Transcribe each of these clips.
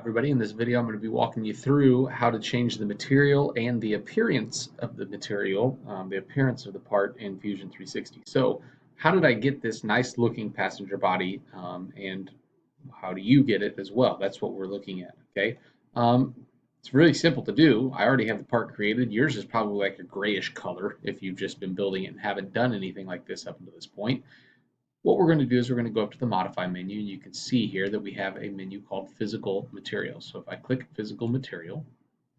everybody. In this video, I'm going to be walking you through how to change the material and the appearance of the material, the appearance of the part in Fusion 360. So how did I get this nice looking passenger body, and how do you get it as well? That's what we're looking at, okay? It's really simple to do. I already have the part created. Yours is probably like a grayish color if you've just been building it and haven't done anything like this up until this point. What we're going to do is we're going to go up to the Modify menu, and you can see here that we have a menu called Physical Materials. So if I click Physical Material,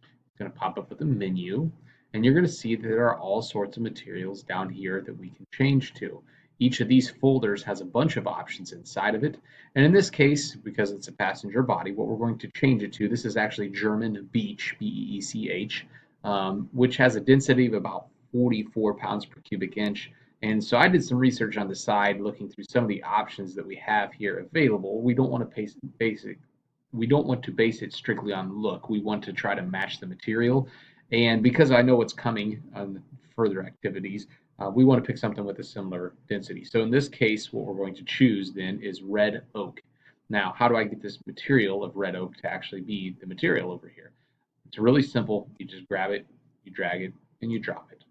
it's going to pop up with a menu, and you're going to see that there are all sorts of materials down here that we can change to. Each of these folders has a bunch of options inside of it, and in this case, because it's a passenger body, what we're going to change it to, this is actually German Beech, B-E-E-C-H, which has a density of about 44 pounds per cubic inch. And so I did some research on the side, looking through some of the options that we have here available. We don't want to base it strictly on look. We want to try to match the material. And because I know what's coming on further activities, we want to pick something with a similar density. So in this case, what we're going to choose then is red oak. Now, how do I get this material of red oak to actually be the material over here? It's really simple. You just grab it, you drag it, and you drop it.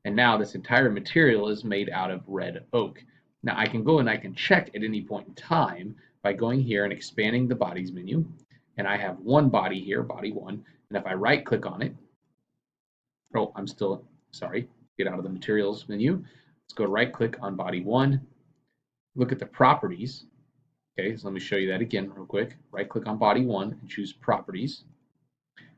And now this entire material is made out of red oak. Now I can go and I can check at any point in time by going here and expanding the bodies menu. And I have one body here, body one. And if I right click on it, get out of the materials menu. Let's go right click on body one, look at the properties. Okay, so let me show you that again real quick. Right click on body one and choose properties.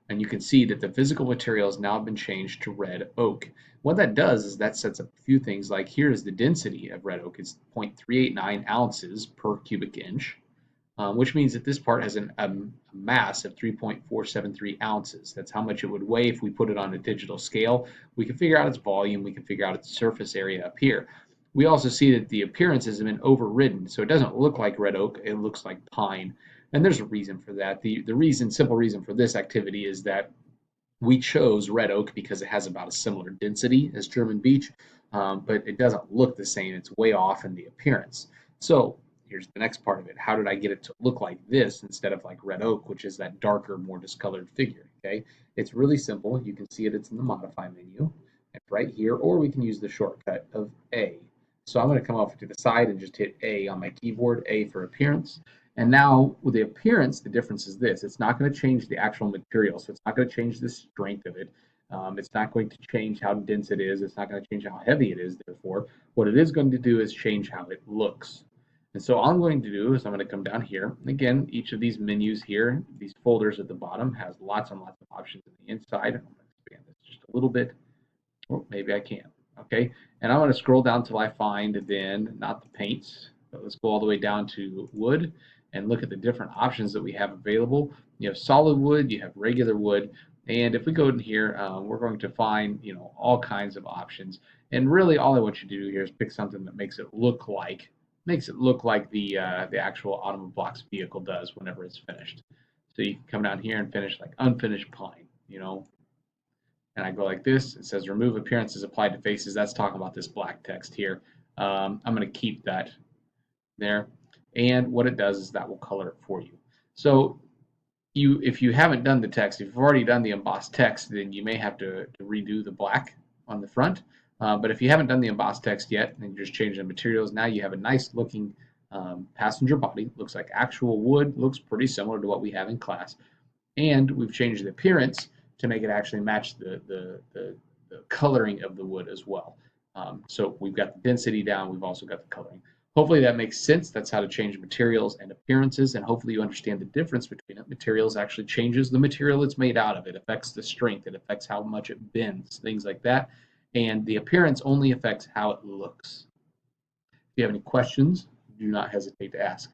And you can see that the physical material has now been changed to red oak. What that does is that sets up a few things, like here is the density of red oak. It's 0.389 ounces per cubic inch, which means that this part has a mass of 3.473 ounces. That's how much it would weigh if we put it on a digital scale. We can figure out its volume. We can figure out its surface area up here. We also see that the appearance has been overridden, so it doesn't look like red oak. It looks like pine. And there's a reason for that. The simple reason for this activity is that we chose red oak because it has about a similar density as German beech, but it doesn't look the same. It's way off in the appearance. So here's the next part of it. How did I get it to look like this instead of like red oak, which is that darker, more discolored figure? Okay, it's really simple. You can see it. It's in the Modify menu. It's right here, or we can use the shortcut of A. So I'm going to come off to the side and just hit A on my keyboard, A for appearance. And now with the appearance, the difference is this. It's not going to change the actual material, so it's not going to change the strength of it. It's not going to change how dense it is. It's not going to change how heavy it is, therefore. What it is going to do is change how it looks. And so all I'm going to do is I'm going to come down here. Again, each of these menus here, these folders at the bottom, has lots and lots of options on the inside. I'm going to expand this just a little bit. Oh, maybe I can. Okay, and I'm going to scroll down until I find then, not the paints, but let's go all the way down to wood and look at the different options that we have available. You have solid wood, you have regular wood, and if we go in here, we're going to find all kinds of options. And really, all I want you to do here is pick something that makes it look like the actual Automoblocks vehicle does whenever it's finished. So you can come down here and finish like unfinished pine, And I go like this. It says remove appearances applied to faces. That's talking about this black text here. I'm going to keep that there. And what it does is that will color it for you. So if you haven't done the text, if you've already done the embossed text, then you may have to redo the black on the front. But if you haven't done the embossed text yet, and you're just changing the materials, now you have a nice looking passenger body. Looks like actual wood. Looks pretty similar to what we have in class. And we've changed the appearance to make it actually match the coloring of the wood as well. So we've got the density down. We've also got the coloring. Hopefully that makes sense. That's how to change materials and appearances, and hopefully you understand the difference between it. Materials actually changes the material it's made out of. It affects the strength. It affects how much it bends, things like that. And the appearance only affects how it looks. If you have any questions, do not hesitate to ask.